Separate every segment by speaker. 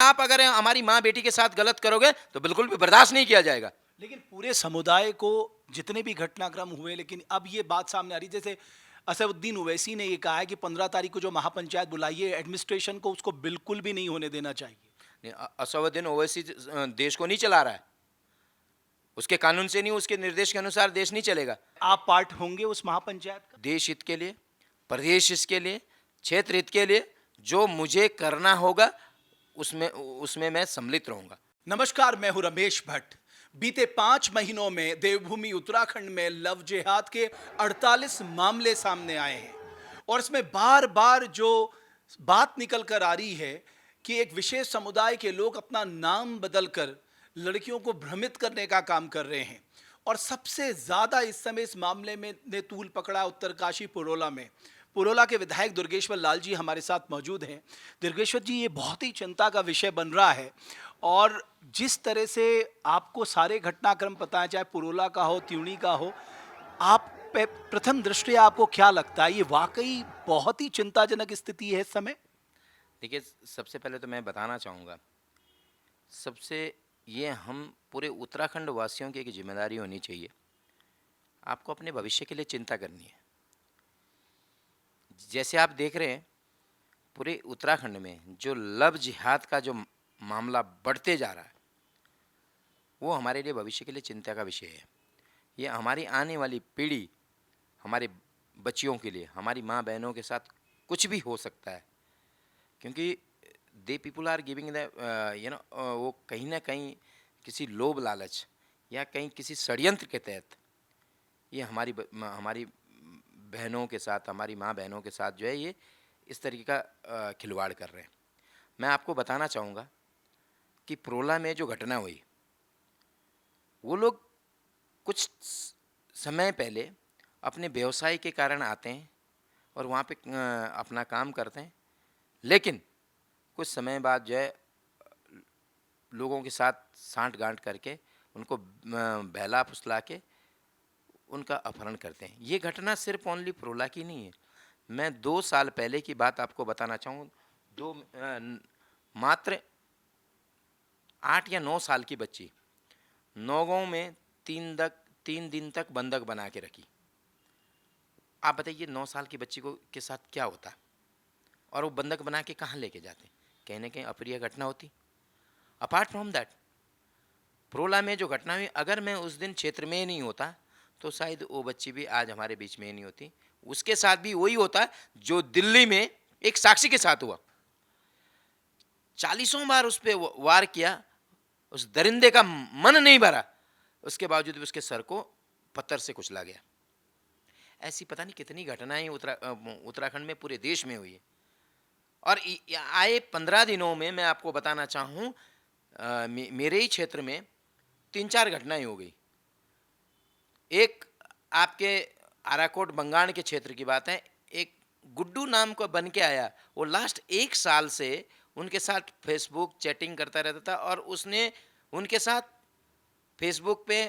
Speaker 1: आप अगर हमारी माँ बेटी के साथ गलत करोगे तो बिल्कुल भी बर्दाश्त नहीं किया जाएगा।
Speaker 2: लेकिन पूरे समुदाय को जितने भी घटनाक्रम हुए, लेकिन अब ये बात सामने आ रही, जैसे असदुद्दीन ओवैसी ने ये कहा है कि 15 तारीख को जो महापंचायत बुलाइए, एडमिनिस्ट्रेशन को उसको बिल्कुल भी नहीं होने देना चाहिए।
Speaker 1: असउद्दीन ओवैसी देश को नहीं चला रहा है, उसके कानून से नहीं, उसके निर्देश के अनुसार देश नहीं चलेगा।
Speaker 2: आप पार्ट होंगे उस महापंचायत का?
Speaker 1: देश हित के लिए, प्रदेश हित के लिए, क्षेत्र हित के लिए जो मुझे करना होगा उसमें उसमें मैं सम्मिलित रहूंगा।
Speaker 2: नमस्कार, मैं हूं रमेश भट्ट। बीते 5 महीनों में देवभूमि उत्तराखंड में लव जिहाद के 48 मामले सामने आए हैं, और इसमें बार बार जो बात निकल कर आ रही है कि एक विशेष समुदाय के लोग अपना नाम बदलकर लड़कियों को भ्रमित करने का काम कर रहे हैं। और सबसे ज्यादा इस समय इस मामले में ने तूल पकड़ा उत्तरकाशी पुरोला में। पुरोला के विधायक दुर्गेश्वर लाल जी हमारे साथ मौजूद हैं। दुर्गेश्वर जी, ये बहुत ही चिंता का विषय बन रहा है, और जिस तरह से आपको सारे घटनाक्रम पता है, चाहे पुरोला का हो, त्यूणी का हो, आप प्रथम दृष्टया आपको क्या लगता है, ये वाकई बहुत ही चिंताजनक स्थिति है इस समय?
Speaker 1: देखिए, सबसे पहले तो मैं बताना चाहूँगा, सबसे ये हम पूरे उत्तराखंड वासियों की एक जिम्मेदारी होनी चाहिए। आपको अपने भविष्य के लिए चिंता करनी है। जैसे आप देख रहे हैं, पूरे उत्तराखंड में जो लव जिहाद का जो मामला बढ़ते जा रहा है, वो हमारे लिए भविष्य के लिए चिंता का विषय है। ये हमारी आने वाली पीढ़ी, हमारे बच्चियों के लिए, हमारी माँ बहनों के साथ कुछ भी हो सकता है, क्योंकि they people are giving the वो कहीं ना कहीं किसी लोभ लालच या कहीं किसी षड्यंत्र के तहत ये हमारी बहनों के साथ, हमारी माँ बहनों के साथ जो है ये इस तरीके का खिलवाड़ कर रहे हैं। मैं आपको बताना चाहूँगा कि प्रोला में जो घटना हुई, वो लोग कुछ समय पहले अपने व्यवसाय के कारण आते हैं और वहाँ पे अपना काम करते हैं, लेकिन कुछ समय बाद जो है लोगों के साथ साँठ गांठ करके उनको बहला फुसला के उनका अपहरण करते हैं। ये घटना सिर्फ ओनली प्रोला की नहीं है। मैं 2 साल पहले की बात आपको बताना चाहूँ। दो मात्र 8 या 9 साल की बच्ची नौगांव में 3 दिन तक बंधक बना के रखी। आप बताइए 9 साल की बच्ची को के साथ क्या होता, और वो बंधक बना के कहाँ लेके जाते? कहीं ना कहीं अप्रिय घटना होती। अपार्ट फ्रॉम दैट, प्रोला में जो घटना हुई, अगर मैं उस दिन क्षेत्र में नहीं होता तो शायद वो बच्ची भी आज हमारे बीच में नहीं होती। उसके साथ भी वही होता जो दिल्ली में एक साक्षी के साथ हुआ। 40 बार उस पर वार किया, उस दरिंदे का मन नहीं भरा, उसके बावजूद भी उसके सर को पत्थर से कुचला गया। ऐसी पता नहीं कितनी घटनाएं उत्तराखंड में, पूरे देश में हुई है। और आए 15 दिनों में मैं आपको बताना चाहूँ, मेरे ही क्षेत्र में 3-4 घटनाएं हो गई। एक आपके आराकोट बंगाण के क्षेत्र की बात है। एक गुड्डू नाम का बन के आया, वो लास्ट 1 साल से उनके साथ फेसबुक चैटिंग करता रहता था, और उसने उनके साथ फेसबुक पे,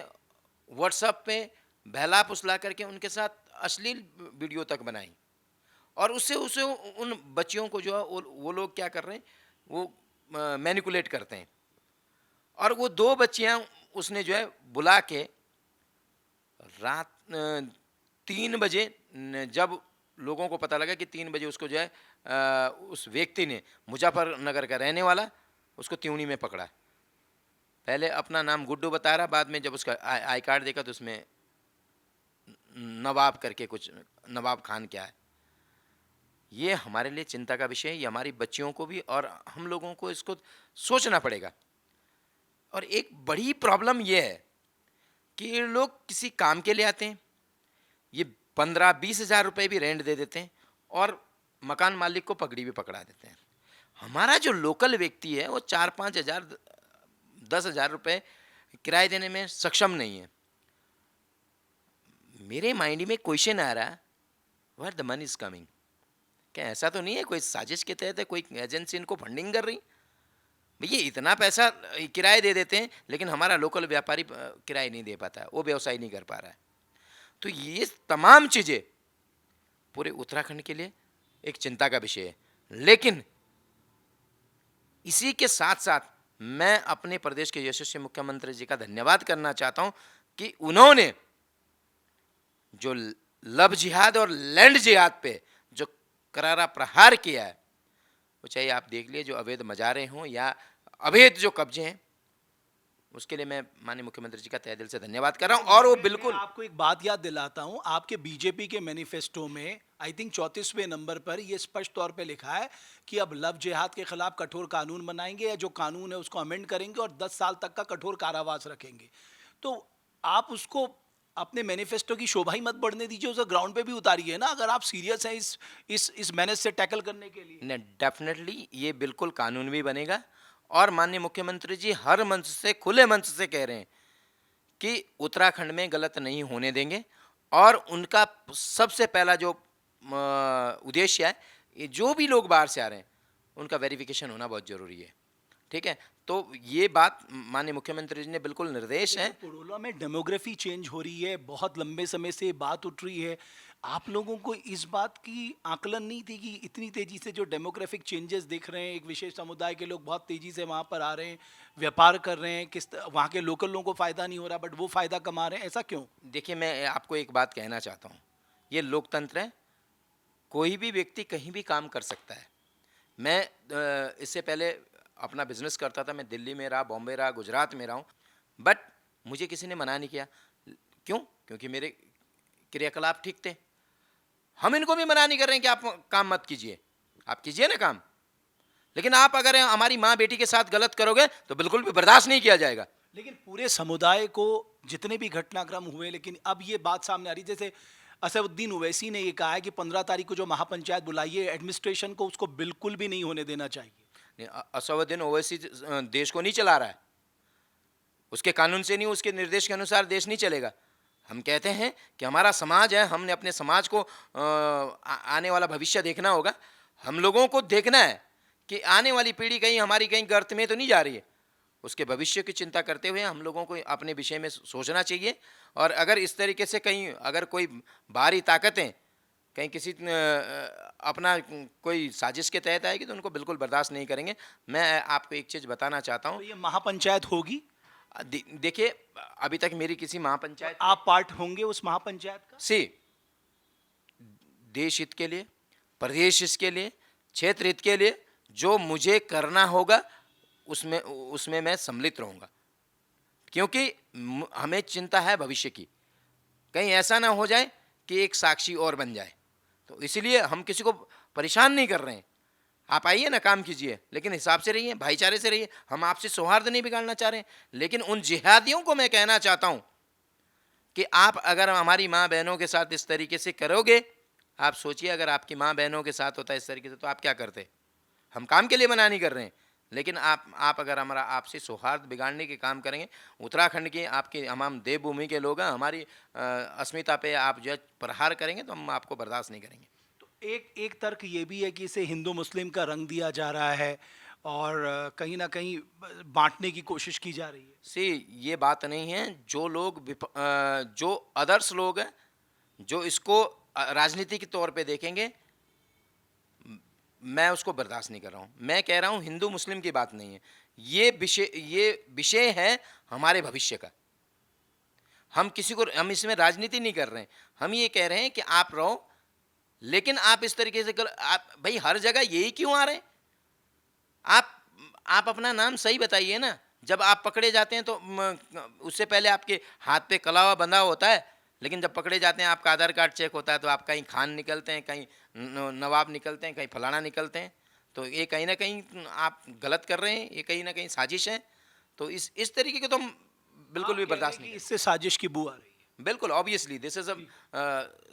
Speaker 1: व्हाट्सएप पे बहला फुसला करके उनके साथ अश्लील वीडियो तक बनाई। और उससे उसे उन बच्चियों को जो है वो लोग क्या कर रहे हैं, वो मैनिपुलेट करते हैं। और वो 2 बच्चियां उसने जो है बुला के रात 3 बजे, जब लोगों को पता लगा कि 3 बजे उसको जो है उस व्यक्ति ने, मुजफ्फरनगर का रहने वाला, उसको त्यूणी में पकड़ा। पहले अपना नाम गुड्डू बता रहा, बाद में जब उसका आई कार्ड देखा तो उसमें नवाब करके कुछ, नवाब खान क्या है। ये हमारे लिए चिंता का विषय है। ये हमारी बच्चियों को भी और हम लोगों को इसको सोचना पड़ेगा। और एक बड़ी प्रॉब्लम ये है कि ये लोग किसी काम के लिए आते हैं, ये 15-20 हज़ार रुपये भी रेंट दे देते हैं और मकान मालिक को पगड़ी भी पकड़ा देते हैं। हमारा जो लोकल व्यक्ति है वो 4-5 हज़ार, 10 हज़ार रुपये किराए देने में सक्षम नहीं है। मेरे माइंड में क्वेश्चन आ रहा, where the money is coming? क्या ऐसा तो नहीं है कोई साजिश के तहत है, कोई एजेंसी इनको फंडिंग कर रही? भैया इतना पैसा किराए दे देते हैं, लेकिन हमारा लोकल व्यापारी किराए नहीं दे पाता है, वो व्यवसाय नहीं कर पा रहा है। तो ये तमाम चीज़ें पूरे उत्तराखंड के लिए एक चिंता का विषय है। लेकिन इसी के साथ साथ मैं अपने प्रदेश के यशस्वी मुख्यमंत्री जी का धन्यवाद करना चाहता हूं कि उन्होंने जो लव जिहाद और लैंड जिहाद पे जो करारा प्रहार किया है, वो चाहे आप देख लिए जो अवैध मजारे हों या अवैध जो कब्जे हैं, उसके लिए मैं माननीय मुख्यमंत्री जी का तहे दिल से धन्यवाद कर रहा हूं। और वो
Speaker 2: मैं
Speaker 1: बिल्कुल
Speaker 2: आपको एक बात याद दिलाता हूं, आपके बीजेपी के मैनिफेस्टो में आई थिंक 34वें नंबर पर यह स्पष्ट तौर पे लिखा है कि अब लव जिहाद के खिलाफ कठोर कानून बनाएंगे, या जो कानून है उसको अमेंड करेंगे और 10 साल तक का कठोर कारावास रखेंगे। तो आप उसको अपने मैनिफेस्टो की शोभा ही मत बढ़ने दीजिए, उसे ग्राउंड पे भी उतारिए ना, अगर आप सीरियस हैं इस मैनेज से टैकल करने के लिए।
Speaker 1: डेफिनेटली ये बिल्कुल कानून भी बनेगा। और माननीय मुख्यमंत्री जी हर मंच से, खुले मंच से कह रहे हैं कि उत्तराखंड में गलत नहीं होने देंगे। और उनका सबसे पहला जो उद्देश्य है, ये जो भी लोग बाहर से आ रहे हैं उनका वेरिफिकेशन होना बहुत ज़रूरी है। ठीक है, तो ये बात माननीय मुख्यमंत्री जी ने बिल्कुल निर्देश हैं।
Speaker 2: पुरोला में डेमोग्राफी चेंज हो रही है, बहुत लंबे समय से बात उठ रही है। आप लोगों को इस बात की आकलन नहीं थी कि इतनी तेजी से जो डेमोग्राफिक चेंजेस दिख रहे हैं, एक विशेष समुदाय के लोग बहुत तेजी से वहाँ पर आ रहे हैं, व्यापार कर रहे हैं, वहाँ के लोकल लोगों को फायदा नहीं हो रहा बट वो फायदा कमा रहे हैं, ऐसा क्यों?
Speaker 1: देखिए, मैं आपको एक बात कहना चाहता हूँ, ये लोकतंत्र है, कोई भी व्यक्ति कहीं भी काम कर सकता है। मैं इससे पहले अपना बिजनेस करता था, मैं दिल्ली में रहा, बॉम्बे रहा, गुजरात में रहा हूँ, बट मुझे किसी ने मना नहीं किया। क्यों? क्योंकि मेरे क्रियाकलाप ठीक थे। हम इनको भी मना नहीं कर रहे हैं कि आप काम मत कीजिए, आप कीजिए ना काम, लेकिन आप अगर हमारी माँ बेटी के साथ गलत करोगे तो बिल्कुल भी बर्दाश्त नहीं किया जाएगा।
Speaker 2: लेकिन पूरे समुदाय को जितने भी घटनाक्रम हुए, लेकिन अब ये बात सामने आ रही, जैसे असदुद्दीन ओवैसी ने ये कहा है कि 15 तारीख को जो महापंचायत बुलाई है, एडमिनिस्ट्रेशन को उसको बिल्कुल भी नहीं होने देना चाहिए।
Speaker 1: असदुद्दीन ओवैसी देश को नहीं चला रहा है, उसके कानून से नहीं, उसके निर्देश के अनुसार देश नहीं चलेगा। हम कहते हैं कि हमारा समाज है, हमने अपने समाज को आने वाला भविष्य देखना होगा। हम लोगों को देखना है कि आने वाली पीढ़ी कहीं हमारी कहीं गर्त में तो नहीं जा रही है। उसके भविष्य की चिंता करते हुए हम लोगों को अपने विषय में सोचना चाहिए। और अगर इस तरीके से कहीं अगर कोई बाहरी ताकतें कहीं किसी अपना कोई साजिश के तहत आएगी तो उनको बिल्कुल बर्दाश्त नहीं करेंगे। मैं आपको एक चीज़ बताना चाहता हूँ।
Speaker 2: तो ये महापंचायत होगी?
Speaker 1: देखिए, अभी तक मेरी किसी महापंचायत,
Speaker 2: आप पार्ट होंगे उस महापंचायत का?
Speaker 1: से देश हित के लिए, प्रदेश हित के लिए, क्षेत्र हित के लिए जो मुझे करना होगा उसमें उसमें मैं सम्मिलित रहूँगा, क्योंकि हमें चिंता है भविष्य की। कहीं ऐसा ना हो जाए कि एक साक्षी और बन जाए, तो इसलिए हम किसी को परेशान नहीं कर रहे हैं। आप आइए ना, काम कीजिए, लेकिन हिसाब से रहिए, भाईचारे से रहिए। हम आपसे सौहार्द नहीं बिगाड़ना चाह रहे हैं, लेकिन उन जिहादियों को मैं कहना चाहता हूं कि आप अगर हमारी माँ बहनों के साथ इस तरीके से करोगे, आप सोचिए अगर आपकी माँ बहनों के साथ होता है इस तरीके से तो आप क्या करते? हम काम के लिए मना नहीं कर रहे हैं, लेकिन आप अगर हमारा आपसे सौहार्द बिगाड़ने के काम करेंगे, उत्तराखंड की आपकी हम देवभूमि के लोग हैं, हमारी अस्मिता पे आप जो है प्रहार करेंगे तो हम आपको बर्दाश्त नहीं करेंगे।
Speaker 2: एक एक तर्क ये भी है कि इसे हिंदू मुस्लिम का रंग दिया जा रहा है और कहीं ना कहीं बांटने की कोशिश की जा रही है।
Speaker 1: ये बात नहीं है। जो लोग जो अदर्स लोग हैं, जो इसको राजनीति के तौर पे देखेंगे, मैं उसको बर्दाश्त नहीं कर रहा हूँ। मैं कह रहा हूँ हिंदू मुस्लिम की बात नहीं है, ये विषय है हमारे भविष्य का। हम इसमें राजनीति नहीं कर रहे हैं, हम ये कह रहे हैं कि आप रहो, लेकिन आप इस तरीके से आप भाई हर जगह यही क्यों आ रहे हैं? आप अपना नाम सही बताइए ना। जब आप पकड़े जाते हैं तो उससे पहले आपके हाथ पे कलावा बंधा होता है, लेकिन जब पकड़े जाते हैं आपका आधार कार्ड चेक होता है तो आप कहीं खान निकलते हैं, कहीं नवाब निकलते हैं, कहीं फलाना निकलते हैं। तो ये कहीं ना कहीं आप गलत कर रहे हैं, ये कहीं ना कहीं साजिश है। तो इस तरीके के तो हम बिल्कुल भी बर्दाश्त नहीं।
Speaker 2: इससे साजिश की बू आ रही है।
Speaker 1: बिल्कुल ऑब्वियसली दिस इज अ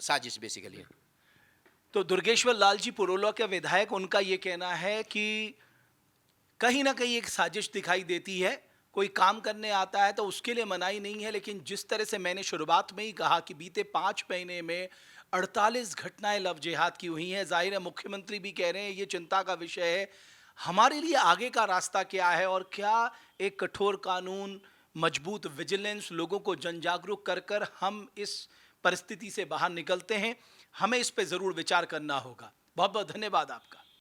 Speaker 1: साजिश बेसिकली।
Speaker 2: तो दुर्गेश्वर लाल जी पुरोला के विधायक, उनका ये कहना है कि कहीं ना कहीं एक साजिश दिखाई देती है। कोई काम करने आता है तो उसके लिए मनाही नहीं है, लेकिन जिस तरह से मैंने शुरुआत में ही कहा कि बीते 5 महीने में 48 घटनाएं लव जिहाद की हुई हैं। जाहिर है मुख्यमंत्री भी कह रहे हैं ये चिंता का विषय है। हमारे लिए आगे का रास्ता क्या है और क्या एक कठोर कानून, मजबूत विजिलेंस, लोगों को जन जागरूक कर कर हम इस परिस्थिति से बाहर निकलते हैं? हमें इस पे ज़रूर विचार करना होगा। बहुत बहुत धन्यवाद आपका।